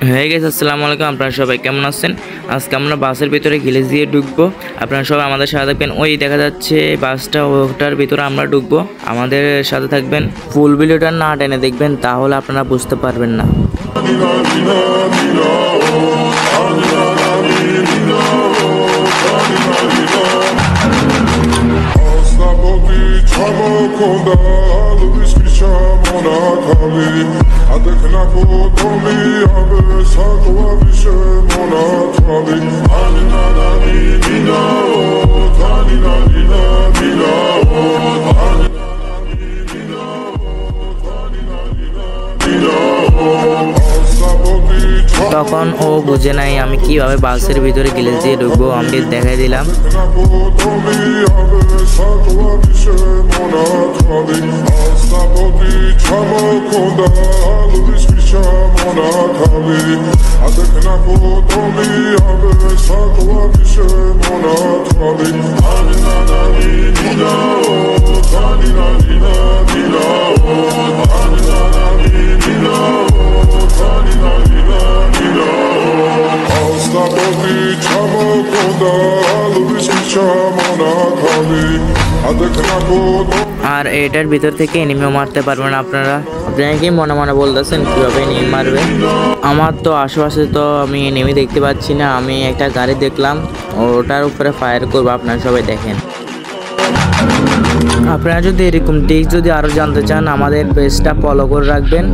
হয়ে গেছে। আসসালামু আলাইকুম, আপনারা সবাই কেমন আছেন? আজকে আমরা বাসের ভিতরে গ্লিচ দিয়ে ঢুকবো। আপনারা সবাই আমাদের সাথে থাকবেন। ওই দেখা যাচ্ছে বাসটা, ওটার ভিতরে আমরা ঢুকবো। আমাদের সাথে থাকবেন। ফুল ভিডিওটা না টেনে দেখবেন, তাহলে আপনারা বুঝতে পারবেন না। তখন ও বুঝে নাই আমি কিভাবে বাসের ভিতরে গ্লিচ দিয়ে ঢুকবো। আমি দেখাই দিলাম। আর এটার ভিতর থেকে এনিমিও মারতে পারবেন আপনারা কি মনে মনে বলতেছেন কিভাবে এনিমি মারবে। আমার তো আশেপাশে তো আমি এনিমি দেখতে পাচ্ছি না। আমি একটা গাড়ি দেখলাম, ওটার উপরে ফায়ার করবো। আপনারা সবাই দেখেন। আপনারা যদি এরকম টিপস যদি আরো জানতে চান, আমাদের পেজটা ফলো করে রাখবেন।